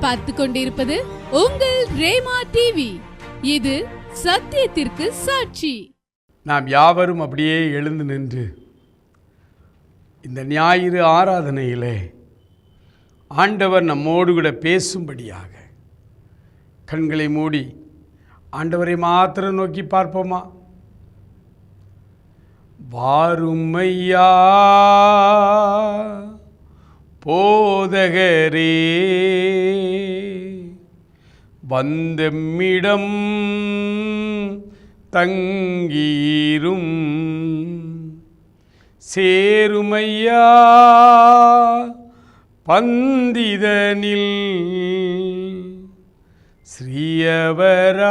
நீங்கள் பார்த்து கொண்டிருப்பது உங்கள் ரேமா டிவி. இது சத்தியத்திற்கு சாட்சி. நாம் யாவரும் அப்படியே எழுந்து நின்று இந்த ஞாயிறு ஆராதனையிலே ஆண்டவர் நம்மோடு கூட பேசும்படியாக கண்களை மூடி ஆண்டவரை மாத்திரம் நோக்கி பார்ப்போமா? வாருமையா போதகரே, வந்தம்மிடம் தங்கீரும், சேருமையா பந்திதனில் ஸ்ரீயவராம்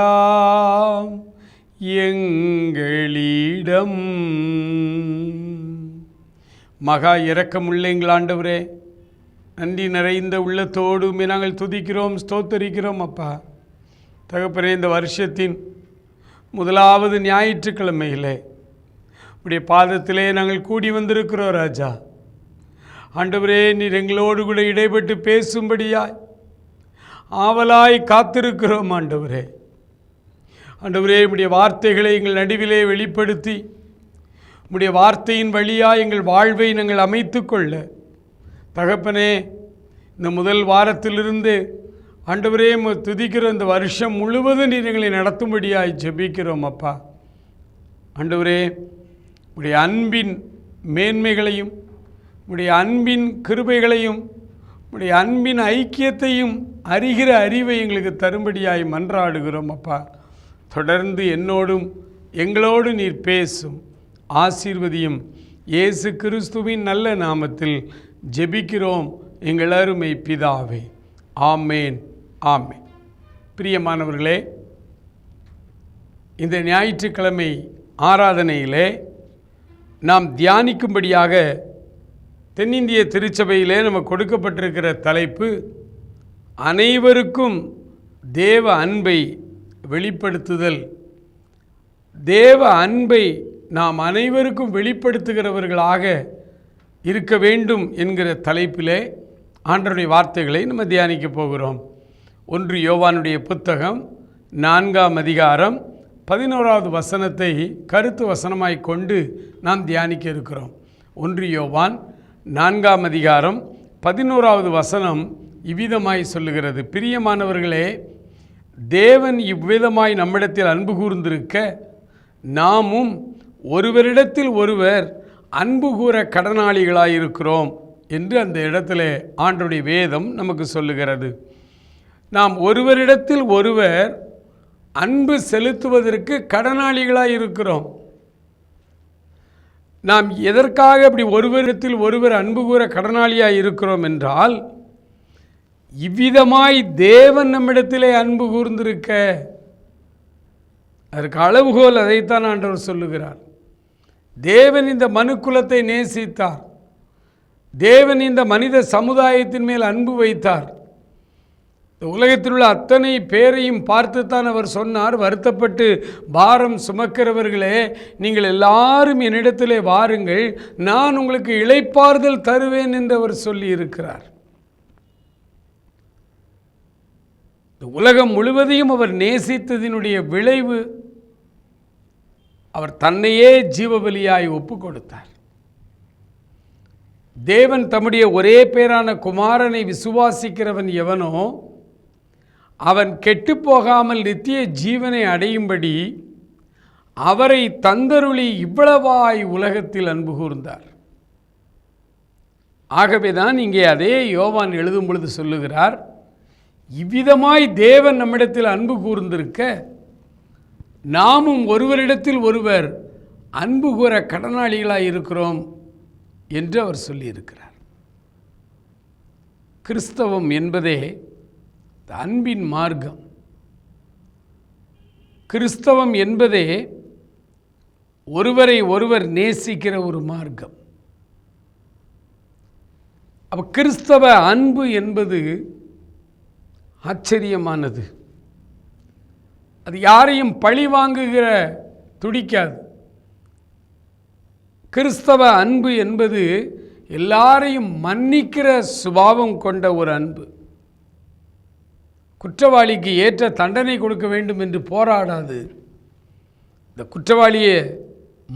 எங்களிடம். மகா இரக்கமுள்ள எங்கள் ஆண்டவரே, நன்றி நிறைந்த உள்ளத்தோடு நாங்கள் துதிக்கிறோம், ஸ்தோத்தரிக்கிறோம். அப்பா தகப்பனே, இந்த வருஷத்தின் முதலாவது ஞாயிற்றுக்கிழமையிலே உடைய பாதத்திலே நாங்கள் கூடி வந்திருக்கிறோம் ராஜா. ஆண்டவரே, நீர் எங்களோடு கூட இடைப்பட்டு பேசும்படியாய் ஆவலாய் காத்திருக்கிறோம். ஆண்டவரே, ஆண்டவரே, உம்முடைய வார்த்தைகளை எங்கள் நடுவிலே வெளிப்படுத்தி உம்முடைய வார்த்தையின் வழியாக எங்கள் வாழ்வை நாங்கள் அமைத்து கொள்ள தகப்பனே, இந்த முதல் வாரத்திலிருந்து ஆண்டவரே துதிக்கிற இந்த வருஷம் முழுவதும் நீர் எங்களை நடத்தும்படியாய் ஜெபிக்கிறோம். அப்பா ஆண்டவரே, உடைய அன்பின் மேன்மைகளையும் உடைய அன்பின் கிருபைகளையும் உடைய அன்பின் ஐக்கியத்தையும் அறிகிற அறிவை எங்களுக்கு தரும்படியாய் மன்றாடுகிறோம். அப்பா தொடர்ந்து என்னோடும் எங்களோடு நீர் பேசும், ஆசீர்வதியும். இயேசு கிறிஸ்துவின் நல்ல நாமத்தில் ஜெபிக்கிறோம் எங்கள் அருமை பிதாவே, ஆமேன், ஆமேன். பிரியமானவர்களே, இந்த ஞாயிற்றுக்கிழமை ஆராதனையிலே நாம் தியானிக்கும்படியாக தென்னிந்திய திருச்சபையிலே நமக்கு கொடுக்கப்பட்டிருக்கிற தலைப்பு, அனைவருக்கும் தேவ அன்பை வெளிப்படுத்துதல். தேவ அன்பை நாம் அனைவருக்கும் வெளிப்படுத்துகிறவர்களாக இருக்க வேண்டும் என்கிற தலைப்பிலே ஆண்டவருடைய வார்த்தைகளை நம்ம தியானிக்க போகிறோம். 1 யோவானுடைய புத்தகம் 4ஆம் அதிகாரம் 11வது வசனத்தை கருத்து வசனமாய் கொண்டு நாம் தியானிக்க இருக்கிறோம். 1 யோவான் 4ஆம் அதிகாரம் 11வது வசனம் இவ்விதமாய் சொல்லுகிறது, பிரியமானவர்களே, தேவன் இவ்விதமாய் நம்மிடத்தில் அன்பு கூர்ந்திருக்க நாமும் ஒருவரிடத்தில் ஒருவர் அன்பு கூற கடனாளிகளாயிருக்கிறோம் என்று அந்த இடத்துல ஆண்டவருடைய வேதம் நமக்கு சொல்லுகிறது. நாம் ஒருவரிடத்தில் ஒருவர் அன்பு செலுத்துவதற்கு கடனாளிகளாயிருக்கிறோம். நாம் எதற்காக அப்படி ஒருவரிடத்தில் ஒருவர் அன்பு கூற கடனாளியாக இருக்கிறோம் என்றால், இவ்விதமாய் தேவன் நம்மிடத்திலே அன்பு கூர்ந்திருக்க. அதற்கு அளவுகோல் அதைத்தான் ஆண்டவர் சொல்லுகிறார். தேவன் இந்த மனுக்குலத்தை நேசித்தார். தேவன் இந்த மனித சமுதாயத்தின் மேல் அன்பு வைத்தார். இந்த உலகத்தில் உள்ள அத்தனை பேரையும் பார்த்துத்தான் அவர் சொன்னார், வருத்தப்பட்டு பாரம் சுமக்கிறவர்களே, நீங்கள் எல்லாரும் என்னிடத்திலே வாருங்கள், நான் உங்களுக்கு இளைப்பாறுதல் தருவேன் என்று அவர் சொல்லி இருக்கிறார். இந்த உலகம் முழுவதையும் அவர் நேசித்ததினுடைய விளைவு, அவர் தன்னையே ஜீவபலியாய் ஒப்பு கொடுத்தார். தேவன் தம்முடைய ஒரே பேரான குமாரனை விசுவாசிக்கிறவன் எவனோ அவன் கெட்டுப்போகாமல் நித்திய ஜீவனை அடையும்படி அவரை தந்தருளி இவ்வளவாய் உலகத்தில் அன்பு கூர்ந்தார். ஆகவேதான் இங்கே அதே யோவான் எழுதும் பொழுது சொல்லுகிறார், இவ்விதமாய் தேவன் நம்மிடத்தில் அன்பு கூர்ந்திருக்க நாமும் ஒருவரிடத்தில் ஒருவர் அன்பு கூற கடனாளிகளாய் இருக்கிறோம் என்று அவர் சொல்லியிருக்கிறார். கிறிஸ்தவம் என்பதே அன்பின் மார்க்கம். கிறிஸ்தவம் என்பதே ஒருவரை ஒருவர் நேசிக்கிற ஒரு மார்க்கம். அப்ப கிறிஸ்தவ அன்பு என்பது ஆச்சரியமானது. அது யாரையும் பழி வாங்குகிற துடிக்காது. கிறிஸ்தவ அன்பு என்பது எல்லாரையும் மன்னிக்கிற சுபாவம் கொண்ட ஒரு அன்பு. குற்றவாளிக்கு ஏற்ற தண்டனை கொடுக்க வேண்டும் என்று போராடாது, இந்த குற்றவாளியை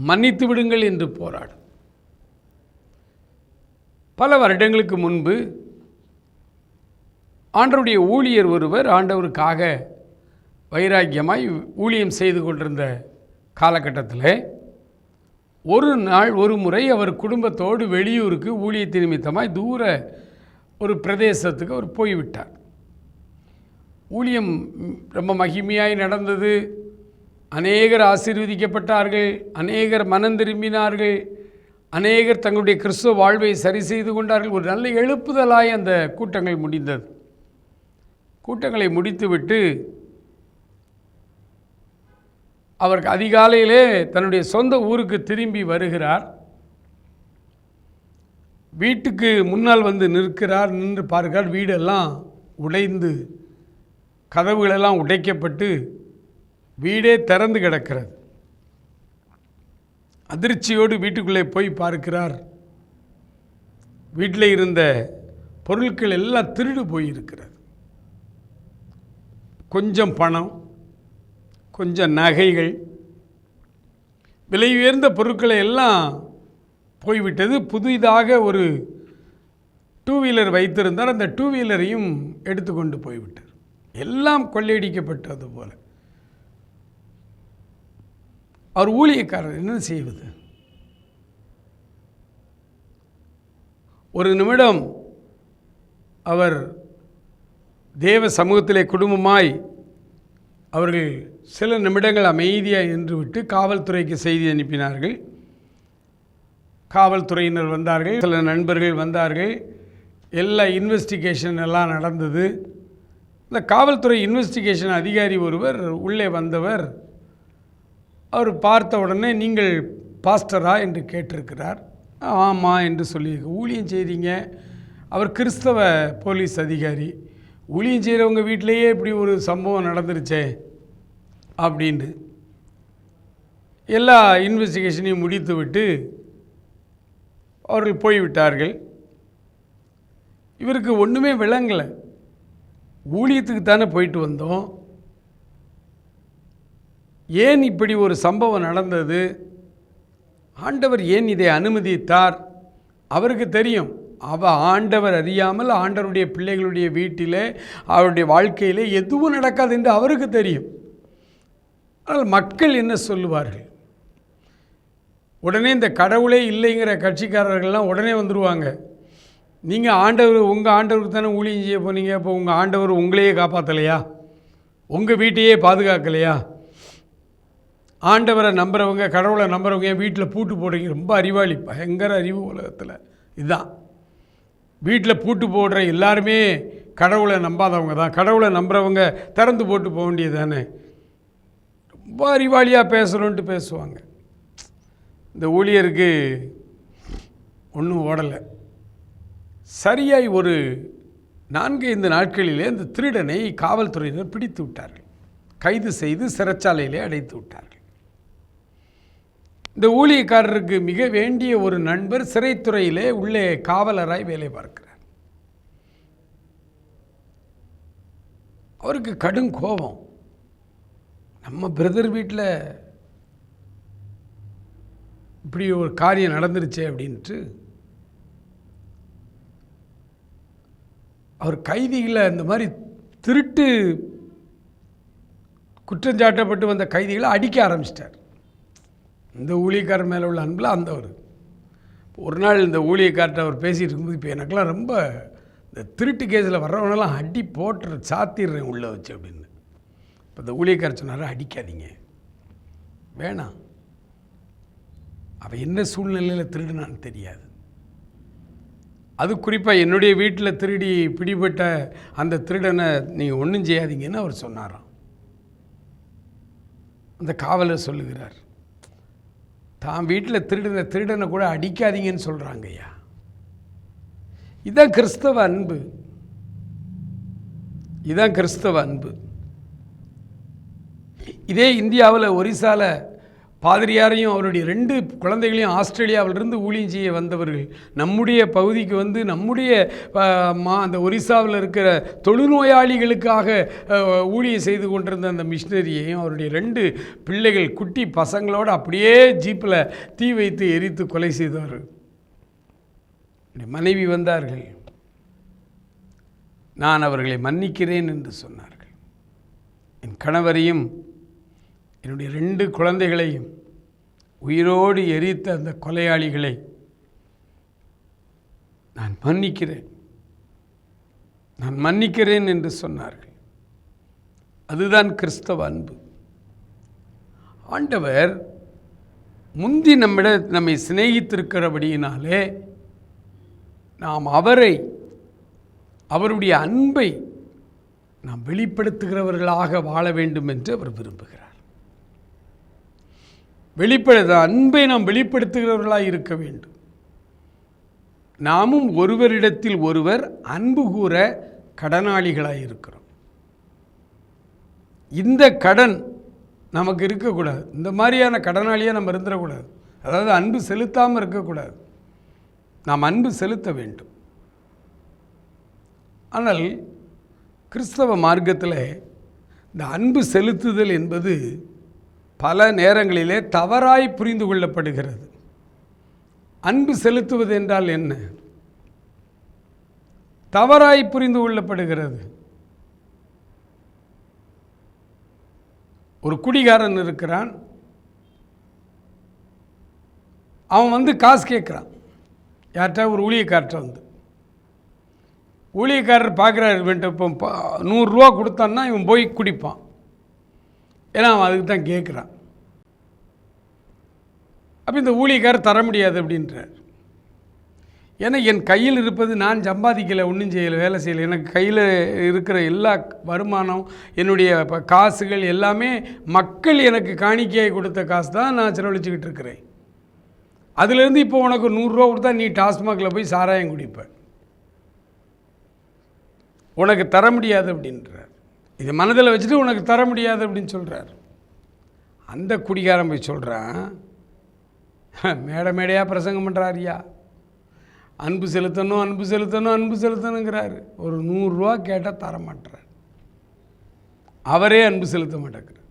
மன்னித்து விடுங்கள் என்று போராடும். பல வருடங்களுக்கு முன்பு ஆண்டவருடைய ஊழியர் ஒருவர் ஆண்டவருக்காக வைராக்கியமாய் ஊழியம் செய்து கொண்டிருந்த காலகட்டத்தில் ஒரு நாள் ஒரு முறை அவர் குடும்பத்தோடு வெளியூருக்கு ஊழியத்தின் நிமித்தமாய் தூர ஒரு பிரதேசத்துக்கு அவர் போய்விட்டார். ஊழியம் ரொம்ப மகிமையாய் நடந்தது. அநேகர் ஆசீர்வதிக்கப்பட்டார்கள், அநேகர் மனம் திரும்பினார்கள், அநேகர் தங்களுடைய கிறிஸ்துவ வாழ்வை சரி செய்து கொண்டார்கள். ஒரு நல்ல எழுப்புதலாய் அந்த கூட்டங்கள் முடிந்தது. கூட்டங்களை முடித்துவிட்டு அவர் அதிகாலையிலே தன்னுடைய சொந்த ஊருக்கு திரும்பி வருகிறார். வீட்டுக்கு முன்னால் வந்து நிற்கிறார். நின்று பார்க்கிறார், வீடெல்லாம் உடைந்து கதவுகளெல்லாம் உடைக்கப்பட்டு வீடே திறந்து கிடக்கிறது. அதிர்ச்சியோடு வீட்டுக்குள்ளே போய் பார்க்கிறார். வீட்டில் இருந்த பொருட்கள் எல்லாம் திருடு போயிருக்கிறது. கொஞ்சம் பணம், கொஞ்சம் நகைகள், விலை உயர்ந்த பொருட்களை எல்லாம் போய்விட்டது. புதிதாக ஒரு 2 வீலர் வைத்திருந்தார், அந்த 2 வீலரையும் எடுத்துக்கொண்டு போய்விட்டார். எல்லாம் கொள்ளையடிக்கப்பட்டது போல. அவர் ஊழியக்காரர் என்ன செய்வது? ஒரு நிமிடம் அவர் தேவ சமூகத்திலே குடும்பமாய் அவர்கள் சில நிமிடங்கள் அமைதியாக நின்றுவிட்டு காவல்துறைக்கு செய்தி அனுப்பினார்கள். காவல்துறையினர் வந்தார்கள், சில நண்பர்கள் வந்தார்கள். எல்லா இன்வெஸ்டிகேஷன் எல்லாம் நடந்தது. இந்த காவல்துறை இன்வெஸ்டிகேஷன் அதிகாரி ஒருவர் உள்ளே வந்தவர், அவர் பார்த்த உடனே நீங்கள் பாஸ்டரா என்று கேட்டிருக்கிறார். ஆமாம் என்று சொல்லியிருக்கு. ஊழியம் செய்கிறீங்க. அவர் கிறிஸ்தவ போலீஸ் அதிகாரி. ஊழியம் செய்கிறவங்க வீட்டிலேயே இப்படி ஒரு சம்பவம் நடந்துருச்சே அப்படின்னு எல்லா இன்வெஸ்டிகேஷனையும் முடித்து விட்டு அவர்கள் போய்விட்டார்கள். இவருக்கு ஒன்றுமே விளங்கலை. ஊழியத்துக்கு தானே போயிட்டு வந்தோம், ஏன் இப்படி ஒரு சம்பவம் நடந்தது, ஆண்டவர் ஏன் இதை அனுமதித்தார்? அவருக்கு தெரியும், ஆண்டவர் அறியாமல் ஆண்டவருடைய பிள்ளைகளுடைய வீட்டிலே அவருடைய வாழ்க்கையிலே எதுவும் நடக்காது என்று அவருக்கு தெரியும். ஆனால் மக்கள் என்ன சொல்லுவார்கள்? உடனே இந்த கடவுளே இல்லைங்கிற கட்சிக்காரர்கள்லாம் உடனே வந்துடுவாங்க. நீங்கள் உங்கள் ஆண்டவருக்கு தானே ஊழியம் செய்ய போனீங்க, இப்போ உங்கள் ஆண்டவர் உங்களையே காப்பாற்றலையா, உங்கள் வீட்டையே பாதுகாக்கலையா? ஆண்டவரை நம்புகிறவங்க, கடவுளை நம்புகிறவங்க என் வீட்டில் பூட்டு போடுறீங்க. ரொம்ப அறிவாளி, பயங்கர அறிவு உலகத்தில் இதுதான். வீட்டில் பூட்டு போடுற எல்லாருமே கடவுளை நம்பாதவங்க தான். கடவுளை நம்புகிறவங்க திறந்து போட்டு போக வேண்டியது தானே. ரொம்ப அறிவாளியாக பேசுகிறோன்ட்டு பேசுவாங்க. இந்த ஊழியருக்கு ஒன்றும் ஓடலை. சரியாய் ஒரு 4-5 நாட்களிலே இந்த திருடனை காவல்துறையினர் பிடித்து விட்டார்கள். கைது செய்து சிறைச்சாலையிலே அடைத்து விட்டார்கள். இந்த ஊழியக்காரருக்கு மிக வேண்டிய ஒரு நண்பர் சிறைத்துறையிலே உள்ளே காவலராய் வேலை பார்க்கிறார். அவருக்கு கடும் கோபம். நம்ம பிரதர் வீட்டில் இப்படி ஒரு காரியம் நடந்துருச்சே அப்படின்ட்டு அவர் கைதிகளை இந்த மாதிரி திருட்டு குற்றஞ்சாட்டப்பட்டு வந்த கைதிகளை அடிக்க ஆரம்பிச்சிட்டார். இந்த ஊழியக்காரர் மேலே உள்ள அன்பில் ஒரு நாள் இந்த ஊழியக்கார்ட்ட அவர் பேசிகிட்டு இருக்கும்போது, இப்போ எனக்கெல்லாம் ரொம்ப இந்த திருட்டு கேஸில் வர்றவனெல்லாம் அடி போட்டு சாத்திடுறேன் உள்ளே வச்சு அப்படின்னு. இப்போ இந்த ஊழியக்காரர் சொன்னார், அடிக்காதீங்க, வேணாம், அவன் என்ன சூழ்நிலையில் திருடுனான்னு தெரியாது. அது குறிப்பாக என்னுடைய வீட்டில் திருடி பிடிபட்ட அந்த திருடனை நீங்கள் ஒன்றும் செய்யாதீங்கன்னு அவர் சொன்னாராம். அந்த காவலர் சொல்லுகிறார், தான் வீட்டில் திருடனை கூட அடிக்காதீங்கன்னு சொல்கிறாங்க ஐயா. இதுதான் கிறிஸ்தவ அன்பு, இதுதான் கிறிஸ்தவ அன்பு. இதே இந்தியாவில் ஒரிசாவில் பாதிரியாரையும் அவருடைய 2 குழந்தைகளையும் ஆஸ்திரேலியாவிலிருந்து ஊழியம் செய்ய வந்தவர்கள் நம்முடைய பகுதிக்கு வந்து நம்முடைய அந்த ஒரிசாவில் இருக்கிற தொழுநோயாளிகளுக்காக ஊழியம் செய்து கொண்டிருந்த அந்த மிஷினரியையும் அவருடைய 2 பிள்ளைகள் குட்டி பசங்களோடு அப்படியே ஜீப்பில் தீ வைத்து எரித்து கொலை செய்தவர்கள். மனைவி வந்தார்கள், நான் அவர்களை மன்னிக்கிறேன் என்று சொன்னார்கள். என் கணவரையும் என்னுடைய 2 குழந்தைகளையும் உயிரோடு எரித்த அந்த கொலையாளிகளை நான் மன்னிக்கிறேன் என்று சொன்னார்கள். அதுதான் கிறிஸ்தவ அன்பு. ஆண்டவர் முந்தி நம்மை சிநேகித்திருக்கிறபடியினாலே நாம் அவருடைய அன்பை நாம் வெளிப்படுத்துகிறவர்களாக வாழ வேண்டும் என்று அவர் விரும்புகிறார். அன்பை நாம் வெளிப்படுத்துகிறவர்களாக இருக்க வேண்டும். நாமும் ஒருவரிடத்தில் ஒருவர் அன்பு கூற கடனாளிகளாக இருக்கிறோம். இந்த கடன் நமக்கு இருக்கக்கூடாது. இந்த மாதிரியான கடனாளியாக நம்ம இருந்துடக்கூடாது. அதாவது அன்பு செலுத்தாமல் இருக்கக்கூடாது. நாம் அன்பு செலுத்த வேண்டும். ஆனால் கிறிஸ்தவ மார்க்கத்தில் இந்த அன்பு செலுத்துதல் என்பது பல நேரங்களிலே தவறாய் புரிந்து கொள்ளப்படுகிறது. அன்பு செலுத்துவது என்றால் என்ன? தவறாய் புரிந்து கொள்ளப்படுகிறது. ஒரு குடிகாரன் இருக்கிறான், அவன் வந்து காசு கேட்குறான். யார்கிட்ட? ஒரு ஊழியக்காரர்கிட்ட. ஊழியக்காரர் பார்க்குறாரு, இவன்ட்டு இப்போ 100 ரூபா கொடுத்தான்னா இவன் போய் குடிப்பான். ஏன்னா அவன் அதுக்கு தான் கேட்குறான். அப்போ இந்த ஊழியக்காரர் தர முடியாது அப்படின்றார். ஏன்னா என் கையில் இருப்பது, நான் சம்பாதிக்கலை, ஒன்றும் செய்யலை, வேலை செய்யலை. எனக்கு கையில் இருக்கிற எல்லா வருமானம், என்னுடைய காசுகள் எல்லாமே மக்கள் எனக்கு காணிக்கையை கொடுத்த காசு தான் நான் செலவழிச்சுக்கிட்டு இருக்கிறேன். அதுலேருந்து இப்போ உனக்கு 100 ரூபா கொடுத்தா நீ டாஸ்மாகில் போய் சாராயம் குடிப்ப, உனக்கு தர முடியாது அப்படின்றார். இதை மனதில் வச்சுட்டு உனக்கு தர முடியாது அப்படின்னு சொல்கிறார். அந்த குடிகாரன் போய் சொல்கிறான், மேடையாக பிரசங்கம் பண்ணுறாரியா, அன்பு செலுத்தணுங்கிறாரு. ஒரு 100 ரூபா கேட்டால் தர மாட்டார். அவரே அன்பு செலுத்த மாட்டேங்கிறார்.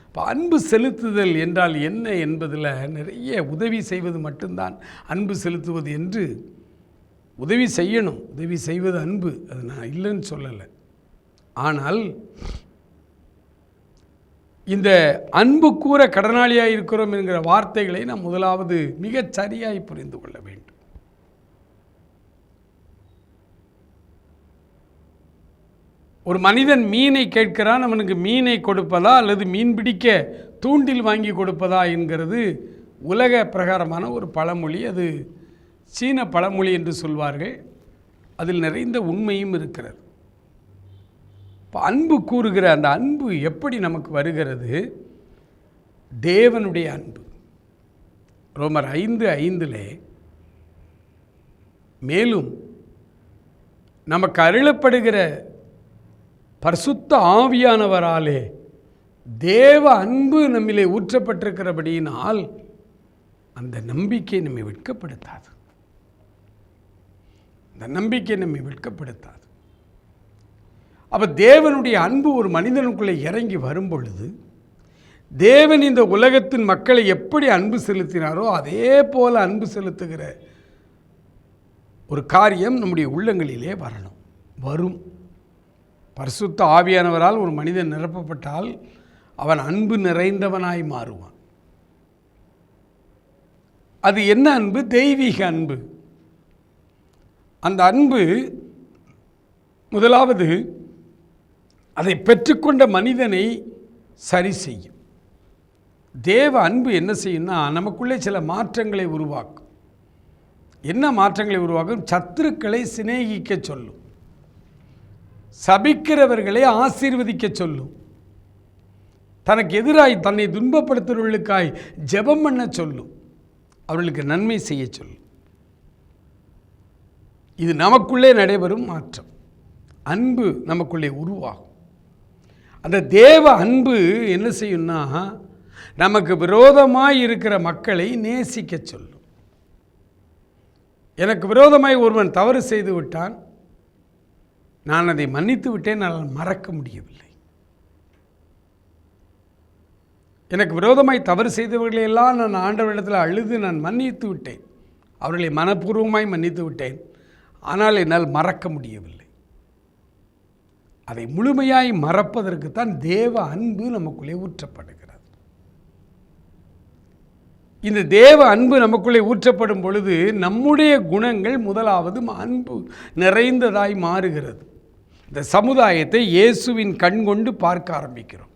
இப்போ அன்பு செலுத்துதல் என்றால் என்ன என்பதில் நிறைய உதவி செய்வது மட்டும்தான் அன்பு செலுத்துவது என்று. உதவி செய்யணும், உதவி செய்வது அன்பு, அது நான் இல்லைன்னு சொல்லலை. ஆனால் இந்த அன்பு கூற கடனாளியாக இருக்கிறோம் என்கிற வார்த்தைகளை நாம் முதலாவது மிகச் சரியாய் புரிந்து கொள்ள வேண்டும். ஒரு மனிதன் மீனை கேட்கிறான், அவனுக்கு மீனை கொடுப்பதா அல்லது மீன் பிடிக்க தூண்டில் வாங்கி கொடுப்பதா என்கிறது உலக பிரகாரமான ஒரு பழமொழி. அது சீன பழமொழி என்று சொல்வார்கள். அதில் நிறைந்த உண்மையும் இருக்கிறது. இப்போ அன்பு கூறுகிற அந்த அன்பு எப்படி நமக்கு வருகிறது? தேவனுடைய அன்பு. ரோமர் 5:5 மேலும் நமக்கு அருளப்படுகிற பரிசுத்த ஆவியானவராலே தேவ அன்பு நம்மிலே ஊற்றப்பட்டிருக்கிறபடியினால் அந்த நம்பிக்கை நம்மை வெட்கப்படுத்தாது. அந்த நம்பிக்கை நம்மை வெட்கப்படுத்தாது. அப்போ தேவனுடைய அன்பு ஒரு மனிதனுக்குள்ளே இறங்கி வரும் பொழுது, தேவன் இந்த உலகத்தின் மக்களை எப்படி அன்பு செலுத்தினாரோ அதே போல அன்பு செலுத்துகிற ஒரு காரியம் நம்முடைய உள்ளங்களிலே வரும். பரிசுத்த ஆவியானவரால் ஒரு மனிதன் நிரப்பப்பட்டால் அவன் அன்பு நிறைந்தவனாய் மாறுவான். அது என்ன அன்பு? தெய்வீக அன்பு. அந்த அன்பு முதலாவது அதை பெற்றுக்கொண்ட மனிதனை சரி செய்யும். தேவ அன்பு என்ன செய்யும்னா நமக்குள்ளே சில மாற்றங்களை உருவாக்கும். என்ன மாற்றங்களை உருவாக்கும்? சத்துருக்களை சிநேகிக்க சொல்லும், சபிக்கிறவர்களை ஆசீர்வதிக்க சொல்லும், தனக்கு எதிராய் தன்னை துன்பப்படுத்துகிறவர்களுக்காய் ஜெபம் பண்ண சொல்லும், அவர்களுக்கு நன்மை செய்ய சொல்லும். இது நமக்குள்ளே நடைபெறும் மாற்றம். அன்பு நமக்குள்ளே உருவாகும். அந்த தேவ அன்பு என்ன செய்யும்னா நமக்கு விரோதமாய் இருக்கிற மக்களை நேசிக்க சொல்லும். எனக்கு விரோதமாய் ஒருவன் தவறு செய்து விட்டான், நான் அதை மன்னித்து விட்டேன், நான் மறக்க முடியவில்லை. எனக்கு விரோதமாய் தவறு செய்தவர்களையெல்லாம் நான் ஆண்டவரிடத்தில் அழுது நான் மன்னித்து விட்டேன், அவர்களை மனப்பூர்வமாய் மன்னித்து விட்டேன், ஆனால் என்னால் மறக்க முடியவில்லை. அதை முழுமையாய் மறப்பதற்குத்தான் தேவ அன்பு நமக்குள்ளே ஊற்றப்படுகிறது. இந்த தேவ அன்பு நமக்குள்ளே ஊற்றப்படும் பொழுது நம்முடைய குணங்கள் முதலாவது அன்பு நிறைந்ததாய் மாறுகிறது. இந்த சமுதாயத்தை இயேசுவின் கண் கொண்டு பார்க்க ஆரம்பிக்கிறோம்.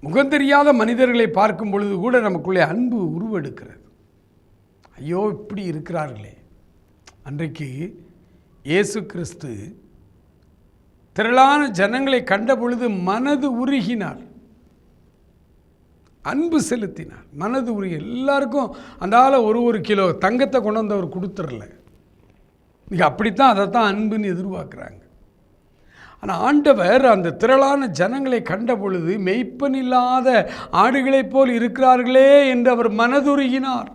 முகந்தெரியாத மனிதர்களை பார்க்கும் பொழுது கூட நமக்குள்ளே அன்பு உருவெடுக்கிறது. ஐயோ இப்படி இருக்கிறார்களே. அன்றைக்கு இயேசு கிறிஸ்து திரளான ஜனங்களை கண்ட பொழுது மனது உருகினார், அன்பு செலுத்தினார். மனது உருகி எல்லாருக்கும் அந்த ஒரு கிலோ தங்கத்தை கொண்டு வந்து அவர் கொடுத்துடல. நீங்கள் அப்படித்தான் அதைத்தான் அன்புன்னு எதிர்பார்க்குறாங்க. ஆனால் ஆண்டவர் அந்த திரளான ஜனங்களை கண்ட பொழுது மெய்ப்பன் இல்லாத ஆடுகளைப் போல் இருக்கிறார்களே என்று அவர் மனதுருகினார்.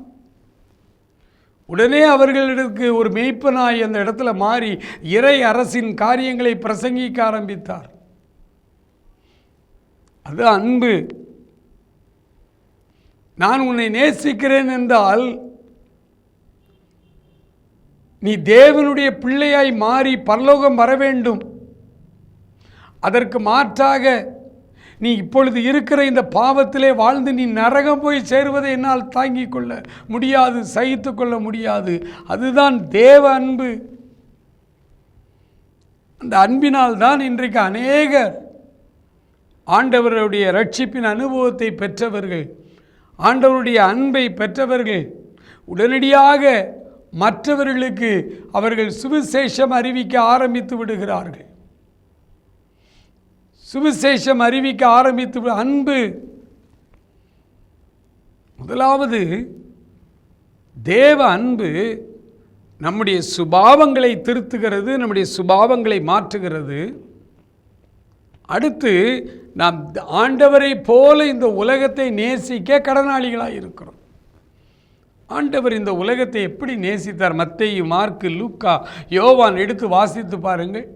உடனே அவர்களுக்கு ஒரு மெய்ப்பனாய் அந்த இடத்துல மாறி இறை அரசின் காரியங்களை பிரசங்கிக்க ஆரம்பித்தார். அது அன்பு. நான் உன்னை நேசிக்கிறேன் என்றால் நீ தேவனுடைய பிள்ளையாய் மாறி பரலோகம் வர வேண்டும். அதற்கு மாற்றாக நீ இப்பொழுது இருக்கிற இந்த பாவத்திலே வாழ்ந்து நீ நரகம் போய் சேருவதை என்னால் தாங்கிக் கொள்ள முடியாது, சகித்து கொள்ள முடியாது. அதுதான் தேவ அன்பு. அந்த அன்பினால் தான் இன்றைக்கு அநேகர் ஆண்டவருடைய ரட்சிப்பின் அனுபவத்தை பெற்றவர்கள், ஆண்டவருடைய அன்பை பெற்றவர்கள் உடனடியாக மற்றவர்களுக்கு அவர்கள் சுவிசேஷம் அறிவிக்க ஆரம்பித்து விடுகிறார்கள். சுவிசேஷம் அறிவிக்க ஆரம்பித்து அன்பு. முதலாவது தேவ அன்பு நம்முடைய சுபாவங்களை திருத்துகிறது, நம்முடைய சுபாவங்களை மாற்றுகிறது. அடுத்து நாம் ஆண்டவரை போல இந்த உலகத்தை நேசிக்க கடனாளிகளாக இருக்கிறோம். ஆண்டவர் இந்த உலகத்தை எப்படி நேசித்தார்? மத்தேயு, மார்க்கு, லூக்கா, யோவான் எடுத்து வாசித்து பாருங்கள்.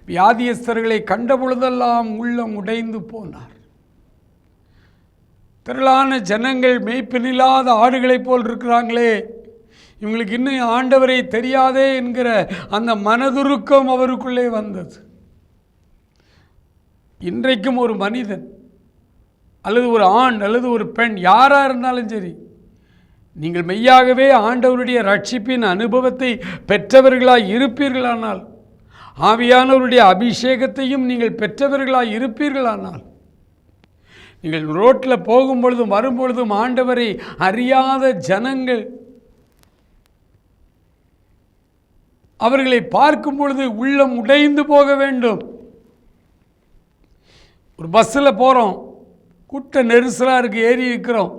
வியாதியஸ்தர்களை கண்ட பொழுதெல்லாம் உள்ளம் உடைந்து போனார். திரளான ஜனங்கள் மேய்ப்பனில்லாத ஆடுகளைப் போல் இருக்கிறாங்களே, இவங்களுக்கு இன்னும் ஆண்டவரை தெரியாதே என்கிற அந்த மனதுருக்கம் அவருக்குள்ளே வந்தது. இன்றைக்கும் ஒரு மனிதன் அல்லது ஒரு ஆண் அல்லது ஒரு பெண் யாராக இருந்தாலும் சரி, நீங்கள் மெய்யாகவே ஆண்டவருடைய ரட்சிப்பின் அனுபவத்தை பெற்றவர்களாய் இருப்பீர்களானால், ஆவியானவருடைய அபிஷேகத்தையும் நீங்கள் பெற்றவர்களாய் இருப்பீர்களானால், நீங்கள் ரோட்டில் போகும்பொழுதும் வரும்பொழுதும் ஆண்டவரை அறியாத ஜனங்கள் அவர்களை பார்க்கும் பொழுது உள்ளம் உடைந்து போக வேண்டும். ஒரு பஸ்ஸில் போகிறோம், கூட்ட நெரிசலாக இருக்குது, ஏறி இருக்கிறோம்.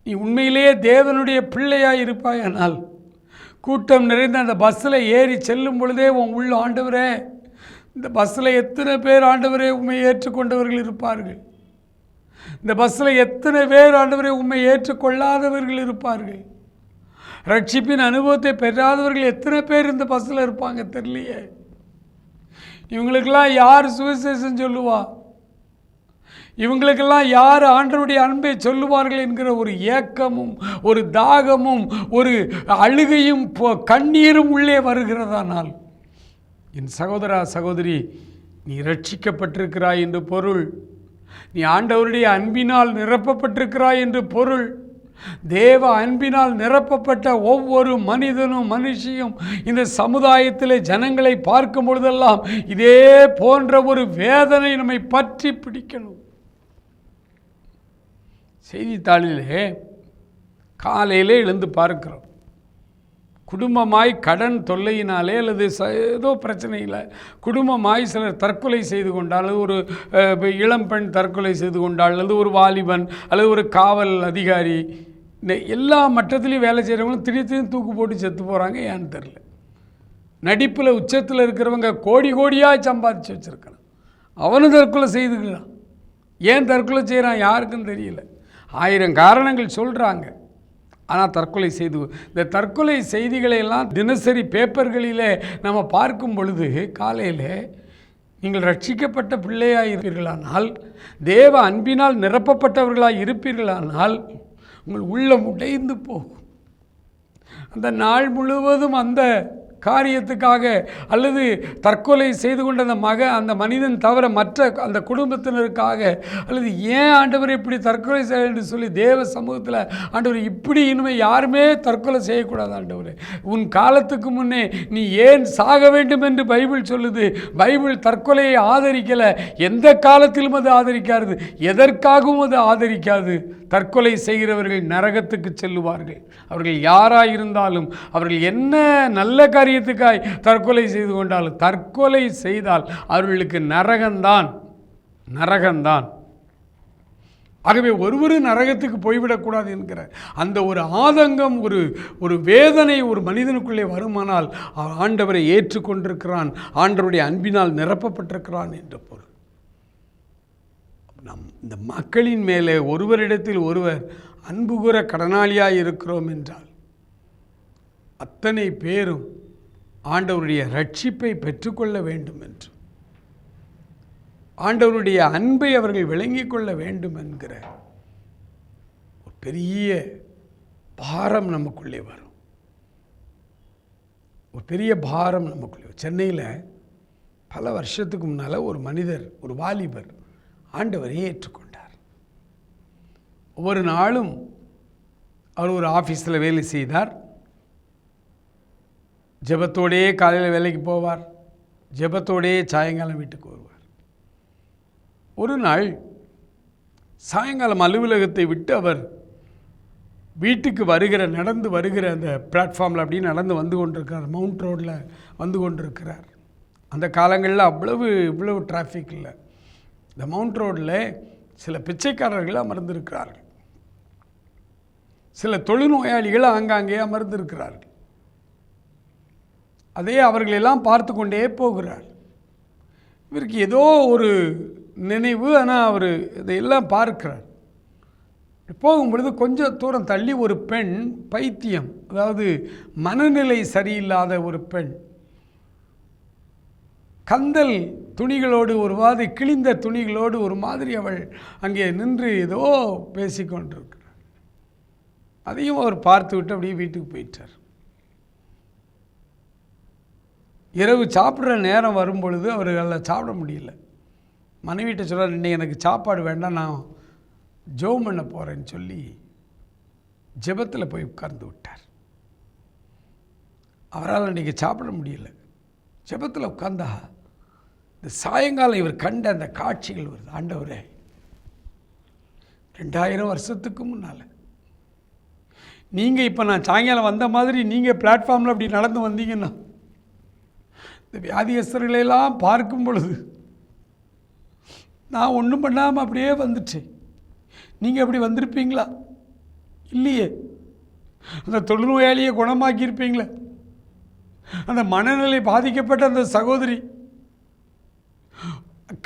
நீ உண்மையிலேயே தேவனுடைய பிள்ளையாக இருப்பாயானால் கூட்டம் நிறைந்த அந்த பஸ்ஸில் ஏறி செல்லும் பொழுதே உன் உள்ள ஆண்டவரே, இந்த பஸ்ஸில் எத்தனை பேர் ஆண்டவரே உண்மை ஏற்றுக்கொண்டவர்கள் இருப்பார்கள், இந்த பஸ்ஸில் எத்தனை பேர் ஆண்டவரே உண்மை ஏற்றுக்கொள்ளாதவர்கள் இருப்பார்கள், ரட்சிப்பின் அனுபவத்தை பெறாதவர்கள் எத்தனை பேர் இந்த பஸ்ஸில் இருப்பாங்க தெரியலையே, இவங்களுக்கெல்லாம் யார் சுவிசேஷம் சொல்லுவா, இவங்களுக்கெல்லாம் யார் ஆண்டவருடைய அன்பை சொல்லுவார்கள் என்கிற ஒரு ஏக்கமும் ஒரு தாகமும் ஒரு அழுகையும் கண்ணீரும் உள்ளே வருகிறதானால், என் சகோதரா சகோதரி, நீ ரட்சிக்கப்பட்டிருக்கிறாய் என்று பொருள், நீ ஆண்டவருடைய அன்பினால் நிரப்பப்பட்டிருக்கிறாய் என்று பொருள். தேவ அன்பினால் நிரப்பப்பட்ட ஒவ்வொரு மனிதனும் மனுஷியும் இந்த சமுதாயத்தில் ஜனங்களை பார்க்கும் பொழுதெல்லாம் இதே போன்ற ஒரு வேதனை நம்மை பற்றி பிடிக்கணும். செய்தித்தாளிலே காலையிலே எழுந்து பார்க்கிறோம், குடும்பமாய் கடன் தொல்லையினாலே அல்லது ஏதோ பிரச்சனையில் குடும்பமாய் சிலர் தற்கொலை செய்து கொண்டால், அல்லது ஒரு இளம்பெண் தற்கொலை செய்து கொண்டால், அல்லது ஒரு வாலிபன் அல்லது ஒரு காவல் அதிகாரி, இந்த எல்லா மட்டத்திலையும் வேலை செய்கிறவங்களும் திடீர்னு தூக்கு போட்டு செத்து போகிறாங்க. ஏன்னு தெரில. நடிப்பில் உச்சத்தில் இருக்கிறவங்க கோடி கோடியாக சம்பாதிச்சு வச்சுருக்கிறான், அவனு தற்கொலை செய்துக்கலாம். ஏன் தற்கொலை செய்கிறான் யாருக்கும் தெரியல. 1000 காரணங்கள் சொல்கிறாங்க. ஆனால் தற்கொலை செய்து, இந்த தற்கொலை செய்திகளை எல்லாம் தினசரி பேப்பர்களில் நம்ம பார்க்கும் பொழுது, காலையில் நீங்கள் ரட்சிக்கப்பட்ட பிள்ளையாக இருப்பீர்களானால், தேவ அன்பினால் நிரப்பப்பட்டவர்களாக இருப்பீர்களானால், உங்கள் உள்ளம் உடைந்து போகும். அந்த நாள் முழுவதும் அந்த காரியத்துக்காக அல்லது தற்கொலை செய்து கொண்ட அந்த மனிதன் தவிர மற்ற அந்த குடும்பத்தினருக்காக, அல்லது ஏன் ஆண்டவர் இப்படி தற்கொலை செய்ய என்று சொல்லி தேவ சமூகத்தில், ஆண்டவர் இப்படி இனிமேல் யாருமே தற்கொலை செய்யக்கூடாது ஆண்டவர், உன் காலத்துக்கு முன்னே நீ ஏன் சாக வேண்டும் என்று பைபிள் சொல்லுது. பைபிள் தற்கொலையை ஆதரிக்கலை, எந்த காலத்திலும் அது ஆதரிக்காது, எதற்காகவும் அது ஆதரிக்காது. தற்கொலை செய்கிறவர்கள் நரகத்துக்கு செல்லுவார்கள். அவர்கள் யாராக இருந்தாலும், அவர்கள் என்ன நல்ல காரியத்துக்காய் தற்கொலை செய்து கொண்டாலும், தற்கொலை செய்தால் அவர்களுக்கு நரகம்தான். ஆகவே ஒருவரும் நரகத்துக்கு போய்விடக்கூடாது என்கிற அந்த ஒரு ஆதங்கம், ஒரு வேதனை ஒரு மனிதனுக்குள்ளே வருமானால் ஆண்டவரை ஏற்றுக்கொண்டிருக்கிறான், ஆண்டவருடைய அன்பினால் நிரப்பப்பட்டிருக்கிறான் என்ற பொருள். இந்த மக்களின் மேலே ஒருவரிடத்தில் ஒருவர் அன்பு கூற கடனாளியாக இருக்கிறோம் என்றால், அத்தனை பேரும் ஆண்டவருடைய ரட்சிப்பை பெற்றுக்கொள்ள வேண்டும் என்று, ஆண்டவருடைய அன்பை அவர்கள் விளங்கிக் கொள்ள வேண்டும் என்கிற ஒரு பெரிய பாரம் நமக்குள்ளே வரும். ஒரு பெரிய பாரம் நமக்குள்ளே. சென்னையில் பல வருஷத்துக்கு முன்னால் ஒரு மனிதர், ஒரு வாலிபர் ஆண்டவரை ஏற்றுக்கொண்டார். ஒவ்வொரு நாளும் அவர் ஒரு ஆஃபீஸில் வேலை செய்தார். ஜெபத்தோடே காலையில் வேலைக்கு போவார், ஜெபத்தோடே சாயங்காலம் வீட்டுக்கு வருவார். ஒரு நாள் சாயங்காலம் அலுவலகத்தை விட்டு அவர் வீட்டுக்கு நடந்து வருகிற அந்த பிளாட்ஃபார்மில் அப்படியே நடந்து வந்து கொண்டிருக்கிறார். மவுண்ட் ரோடில் வந்து கொண்டிருக்கிறார். அந்த காலங்களில் இவ்வளவு டிராஃபிக் இல்லை. இந்த மவுண்ட் ரோடில் சில பிச்சைக்காரர்கள் அமர்ந்திருக்கிறார்கள், சில தொழுநோயாளிகள் ஆங்காங்கே அமர்ந்திருக்கிறார்கள். அதே அவர்களெல்லாம் பார்த்து கொண்டே போகிறார். இவருக்கு ஏதோ ஒரு நினைவு, ஆனால் அவர் இதையெல்லாம் பார்க்கிறார். போகும்பொழுது கொஞ்சம் தூரம் தள்ளி ஒரு பெண், பைத்தியம், அதாவது மனநிலை சரியில்லாத ஒரு பெண், கந்தல் துணிகளோடு, ஒரு மாதிரி கிழிந்த துணிகளோடு ஒரு மாதிரி அவள் அங்கே நின்று ஏதோ பேசிக்கொண்டிருக்கிறார். அதையும் அவர் பார்த்து விட்டு அப்படியே வீட்டுக்கு போயிட்டார். இரவு சாப்பிட்ற நேரம் வரும்பொழுது அவர்களால் சாப்பிட முடியல. மனைவிட்ட சொல்கிறார், இன்னைக்கு எனக்கு சாப்பாடு வேண்டாம், நான் ஜெபம் பண்ண போகிறேன்னு சொல்லி ஜெபத்தில் போய் உட்கார்ந்து விட்டார். அவரால் இன்றைக்கி சாப்பிட முடியல. ஜெபத்தில் உட்கார்ந்தா இந்த சாயங்காலம் இவர் கண்ட அந்த காட்சிகள் வருது. ஆண்டவரே, 2000 வருஷத்துக்கு முன்னால் நீங்கள் இப்போ நான் சாயங்காலம் வந்த மாதிரி நீங்கள் பிளாட்ஃபார்மில் அப்படி நடந்து வந்தீங்கன்னா, இந்த வியாதியஸ்தர்களெல்லாம் பார்க்கும் பொழுது நான் ஒன்றும் பண்ணாமல் அப்படியே வந்துட்டேன். நீங்கள் அப்படி வந்திருப்பீங்களா? இல்லையே. அந்த தொழுநோயாளியை குணமாக்கியிருப்பீங்களா? அந்த மனநிலை பாதிக்கப்பட்ட அந்த சகோதரி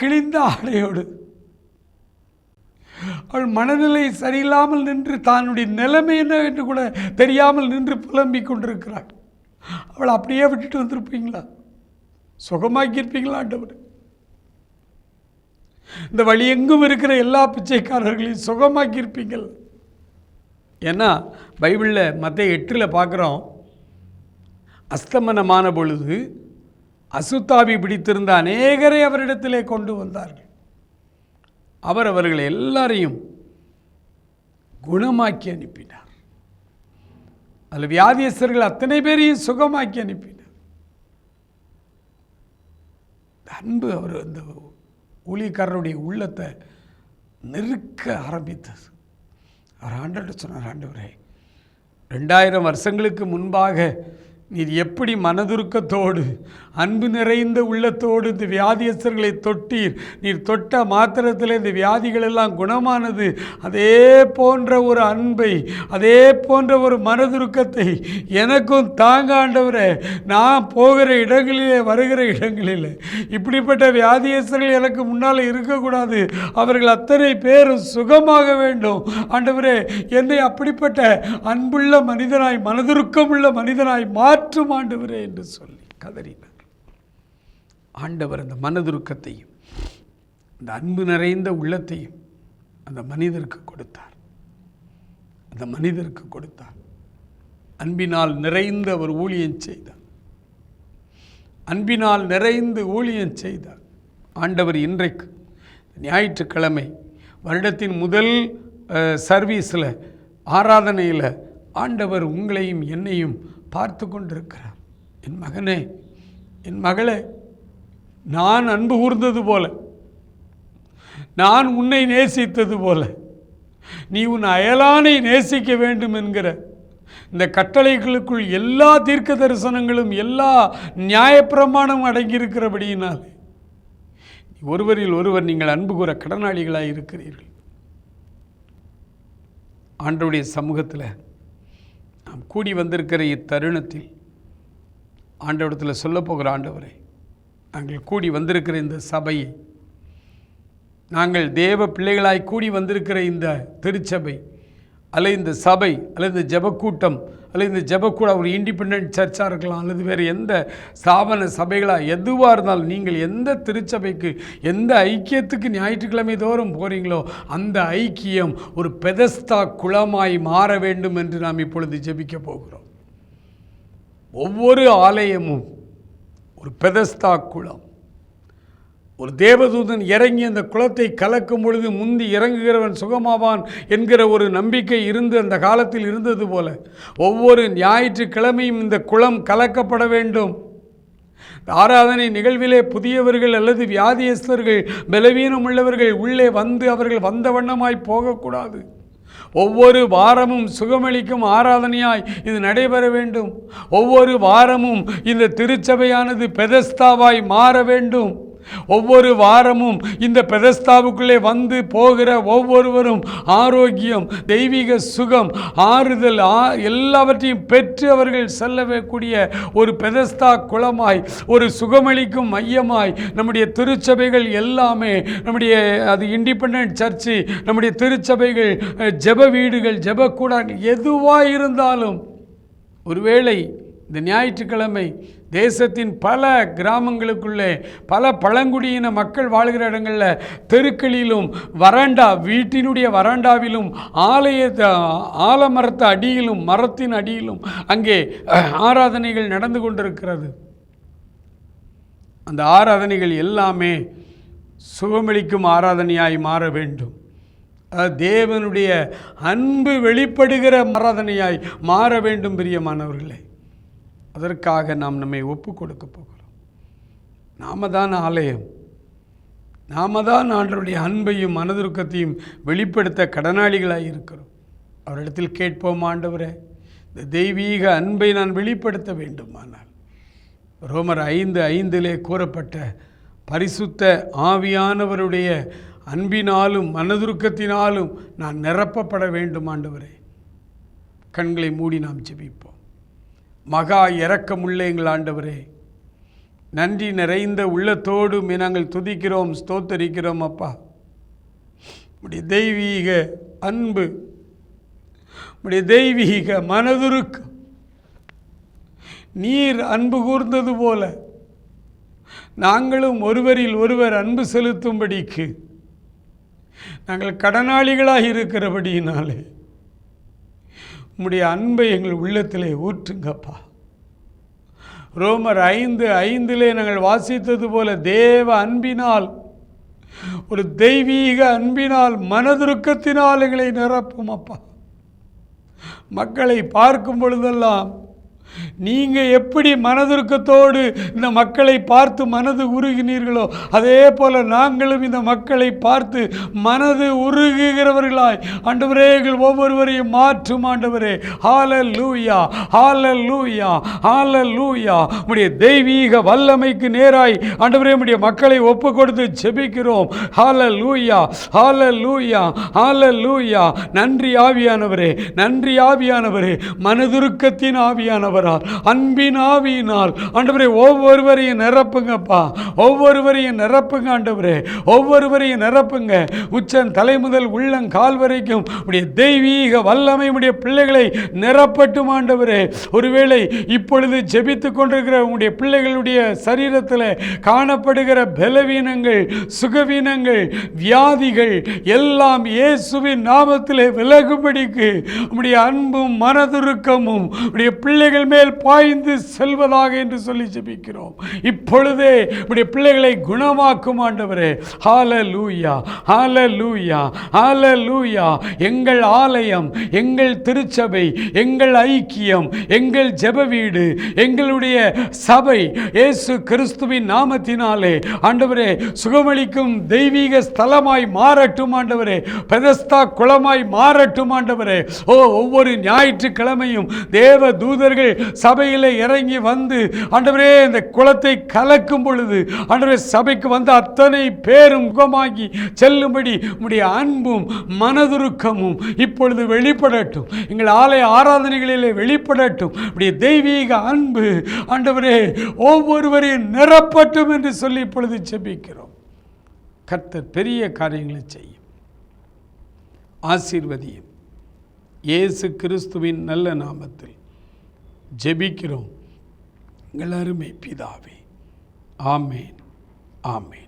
கிழிந்த ஆடையோடு, அவள் மனநிலை சரியில்லாமல் நின்று தன்னுடைய நிலைமை என்ன என்று கூட தெரியாமல் நின்று புலம்பிக் கொண்டிருக்கிறாள். அவள் அப்படியே விட்டுட்டு வந்திருப்பீங்களா? சுகமாக்கியிருப்பீங்களா? ஆண்டவர், இந்த வழி எங்கும் இருக்கிற எல்லா பிச்சைக்காரர்களையும் சுகமாக்கியிருப்பீங்கள். ஏன்னா பைபிளில் மத்தேயு 8 பார்க்குறோம், அஸ்தமனமான பொழுது அசுத்தாவி பிடித்திருந்த அநேகரை அவரிடத்திலே கொண்டு வந்தார்கள். அவர் அவர்களை எல்லாரையும் குணமாக்கி அனுப்பினார். அதில் வியாதியஸ்தர்கள் அத்தனை பேரையும் சுகமாக்கி அனுப்பினார். அன்பு அவர் அந்த ஊழியக்காரருடைய உள்ளத்தை நெருக்க ஆரம்பித்தது. அவர் ஆண்டவர்கிட்ட சொன்னார், ஆண்டவரே, 2000 வருஷங்களுக்கு முன்பாக நீர் எப்படி மனதுருக்கத்தோடு அன்பு நிறைந்த உள்ளத்தோடு இந்த வியாதியஸ்தர்களை தொட்டீர். நீர் தொட்ட மாத்திரத்தில் இந்த வியாதிகள் எல்லாம் குணமானது. அதே போன்ற ஒரு அன்பை, அதே போன்ற ஒரு மனதுருக்கத்தை எனக்கும் தாங்க ஆண்டவரே. நான் போகிற இடங்களிலே, வருகிற இடங்களில் இப்படிப்பட்ட வியாதியஸ்தர்கள் எனக்கு முன்னால் இருக்கக்கூடாது. அவர்கள் அத்தனை பேரும் சுகமாக வேண்டும் ஆண்டவரே. என்னை அப்படிப்பட்ட அன்புள்ள மனிதனாய், மனதுருக்கமுள்ள மனிதனாய் மாற்றும் ஆண்டவரே என்று சொல்லி கதறினார். ஆண்டவர் அந்த மனதுருக்கத்தையும் அந்த அன்பு நிறைந்த உள்ளத்தையும் அந்த மனிதருக்கு கொடுத்தார். அந்த மனிதருக்கு கொடுத்தார். அன்பினால் நிறைந்த அவர் ஊழியம் செய்தார். அன்பினால் நிறைந்து ஊழியம் செய்தார். ஆண்டவர் இன்றைக்கு ஞாயிற்றுக்கிழமை வருடத்தின் முதல் சர்வீஸில், ஆராதனையில் ஆண்டவர் உங்களையும் என்னையும் பார்த்து கொண்டிருக்கிறார். என் மகனே, என் மகளே, நான் அன்பு கூர்ந்தது போல, நான் உன்னை நேசித்தது போல நீ உன் அயலானை நேசிக்க வேண்டும் என்கிற இந்த கட்டளைகளுக்குள் எல்லா தீர்க்க தரிசனங்களும், எல்லா நியாயப்பிரமாணமும் அடங்கியிருக்கிறபடியினால் ஒருவரில் ஒருவர் நீங்கள் அன்பு கூற கடனாளிகளாக இருக்கிறீர்கள். ஆண்டவருடைய சமூகத்தில் நாம் கூடி வந்திருக்கிற இத்தருணத்தில் ஆண்டவரிடத்தில் சொல்ல போகிற ஆண்டவரே, நாங்கள் கூடி வந்திருக்கிற இந்த சபையை, நாங்கள் தேவ பிள்ளைகளாய் கூடி வந்திருக்கிற இந்த திருச்சபை அல்லது இந்த சபை அல்லது இந்த ஜெபக்கூட்டம் அல்லது இந்த ஜெபக்கூட ஒரு இண்டிபெண்ட் சர்ச்சாக இருக்கலாம், அல்லது வேறு எந்த ஸ்தாபன சபைகளாக எதுவாக இருந்தாலும், நீங்கள் எந்த திருச்சபைக்கு, எந்த ஐக்கியத்துக்கு ஞாயிற்றுக்கிழமை தோறும் போகிறீங்களோ அந்த ஐக்கியம் ஒரு பெதஸ்தா குளமாய் மாற வேண்டும் என்று நாம் இப்பொழுது ஜெபிக்க போகிறோம். ஒவ்வொரு ஆலயமும் ஒரு பெதஸ்தா குளம். ஒரு தேவதூதன் இறங்கி அந்த குளத்தை கலக்கும் பொழுது முந்தி இறங்குகிறவன் சுகமாவான் என்கிற ஒரு நம்பிக்கை இருந்து அந்த காலத்தில் இருந்தது போல ஒவ்வொரு ஞாயிற்றுக்கிழமையும் இந்த குளம் கலக்கப்பட வேண்டும். ஆராதனை நிகழ்விலே புதியவர்கள் அல்லது வியாதியஸ்தர்கள், பலவீனம் உள்ளவர்கள் உள்ளே வந்து அவர்கள் வந்த வண்ணமாய் போகக்கூடாது. ஒவ்வொரு வாரமும் சுகமளிக்கும் ஆராதனையாய் இது நடைபெற வேண்டும். ஒவ்வொரு வாரமும் இந்த திருச்சபையானது பெதஸ்தாவாய் மாற வேண்டும். ஒவ்வொரு வாரமும் இந்த பெதஸ்தாவுக்குள்ளே வந்து போகிற ஒவ்வொருவரும் ஆரோக்கியம், தெய்வீக சுகம், ஆறுதல் எல்லாவற்றையும் பெற்று அவர்கள் செல்லக்கூடிய ஒரு பெதஸ்தா குளமாய், ஒரு சுகமளிக்கும் மையமாய் நம்முடைய திருச்சபைகள் எல்லாமே, நம்முடைய அது இண்டிபெண்ட் சர்ச்சு, நம்முடைய திருச்சபைகள், ஜெப வீடுகள், ஜெபக்கூடங்கள் எதுவாக இருந்தாலும், ஒருவேளை இந்த ஞாயிற்றுக்கிழமை தேசத்தின் பல கிராமங்களுக்குள்ளே, பல பழங்குடியின மக்கள் வாழ்கிற இடங்களில், தெருக்களிலும், வீட்டினுடைய வராண்டாவிலும், ஆலமரத்து அடியிலும், மரத்தின் அடியிலும் அங்கே ஆராதனைகள் நடந்து கொண்டிருக்கிறது. அந்த ஆராதனைகள் எல்லாமே சுகமளிக்கும் ஆராதனையாய் மாற வேண்டும். தேவனுடைய அன்பு வெளிப்படுகிற ஆராதனையாய் மாற வேண்டும். பிரியமானவர்களே, அதற்காக நாம் நம்மை ஒப்பு கொடுக்க போகிறோம். நாம தான் ஆலயம். நாம தான் ஆண்டவருடைய அன்பையும் மனதுருக்கத்தையும் வெளிப்படுத்த கடனாளிகளாக இருக்கிறோம். அவரிடத்தில் கேட்போம், ஆண்டவரே, இந்த தெய்வீக அன்பை நான் வெளிப்படுத்த வேண்டுமானால் ரோமர் 5:5 கூறப்பட்ட பரிசுத்த ஆவியானவருடைய அன்பினாலும் மனதுருக்கத்தினாலும் நான் நிரப்பப்பட வேண்டும். ஆண்டவரே, கண்களை மூடி நாம் ஜெபிப்போம். மகா இரக்கமுள்ள எங்கள் ஆண்டவரே, நன்றி நிறைந்த உள்ளத்தோடு நாங்கள் துதிக்கிறோம், ஸ்தோத்தரிக்கிறோம். அப்பா, உம்முடைய தெய்வீக அன்பு, உம்முடைய தெய்வீக மனதுருக்கம், நீர் அன்பு கூர்ந்தது போல நாங்களும் ஒருவரில் ஒருவர் அன்பு செலுத்தும்படிக்கு நாங்கள் கடனாளிகளாக இருக்கிறபடியினாலே உம்முடைய அன்பை எங்கள் உள்ளத்திலே ஊற்றுங்கப்பா. ரோமர் 5:5 நாங்கள் வாசித்தது போல தேவ அன்பினால், ஒரு தெய்வீக அன்பினால், மனதுருக்கத்தினால் எங்களை நிரப்பும் அப்பா. மக்களை பார்க்கும் பொழுதெல்லாம் நீங்கள் எப்படி மனதுருக்கத்தோடு இந்த மக்களை பார்த்து மனது உருகினீர்களோ அதே போல் நாங்களும் இந்த மக்களை பார்த்து மனது உருகுகிறவர்களாய் ஆண்டவரே எங்கள் ஒவ்வொருவரையும் மாற்றும் ஆண்டவரே. ஹல்லேலூயா, ஹல்லேலூயா, ஹல்லேலூயா. உம்முடைய தெய்வீக வல்லமைக்கு நேராய் ஆண்டவரே உம்முடைய மக்களை ஒப்பு கொடுத்து ஜெபிக்கிறோம். ஹல்லேலூயா, ஹல்லேலூயா, ஹல்லேலூயா. நன்றி ஆவியானவரே, நன்றி ஆவியானவரே. மனதுருக்கத்தின் ஆவியானவரால், அன்பின் ஆவியினால் ஆண்டவரே ஒவ்வொருவரையும் நிரப்புங்கப்பா, ஒவ்வொருவரையும் நிரப்புங்க ஆண்டவரே, ஒவ்வொருவரையும் நிரப்புங்க. உச்சன் தலை முதல் உள்ளங்கால் வரைக்கும் உடைய தெய்வீக வல்லமை உடைய பிள்ளைகளை நிரப்பட்டும் ஆண்டவரே. ஒருவேளை இப்பொழுது ஜெபித்து கொண்டிருக்கிற உடைய பிள்ளைகளுடைய சரீரத்தில் காணப்படுகிற பலவீனங்கள், சுகவீனங்கள், வியாதிகள் எல்லாம் இயேசுவின் நாமத்திலே விலகும்படிக்கு உம்முடைய அன்பும் மனதுருக்கமும் உடைய பிள்ளைகள் மேல் பாய்ந்து செல்வதாக என்று சொல்லி ஜெபிக்கிறோம். இப்பொழுதே உடைய பிள்ளைகளை குணமாக்கும் ஆண்டவரே. ஹல்லேலூயா, ஹல்லேலூயா, ஹல்லேலூயா. எங்கள் ஆலயம், எங்கள் திருச்சபை, எங்கள் ஐக்கியம், எங்கள் ஜெப வீடு, எங்களுடைய சபை இயேசு கிறிஸ்துவின் நாமத்தினாலே ஆண்டவரே சுகமளிக்கும் தெய்வீக ஸ்தலமாய் மாறட்டும் ஆண்டவரே. பெதஸ்தா குளமாய் மாறட்டும் ஆண்டவரே. ஒவ்வொரு ஞாயிற்றுக்கிழமையும் தேவ தூதர்கள் சபையில் இறங்கி வந்து ஆண்டவரே இந்த குளத்தை கலக்கும் பொழுது ஆண்டவரே சபைக்கு வந்து அத்தனை பேரும் முகமாகி செல்லும்படி உம்முடைய அன்பும் மனதுருக்கமும் இப்பொழுது வெளிப்படட்டும். எங்கள் ஆலய ஆராதனைகளிலே வெளிப்படட்டும். உடைய தெய்வீக அன்பு ஆண்டவரே ஒவ்வொருவரையும் நிரப்பட்டும் என்று சொல்லி இப்பொழுது ஜெபிக்கிறோம். கர்த்தர் பெரிய காரியங்களை செய்யும். ஆசீர்வதியும். இயேசு கிறிஸ்துவின் நல்ல நாமத்தில் ஜெபிக்கிறோம் எங்கள் அருமை பிதாவே. ஆமேன், ஆமேன்.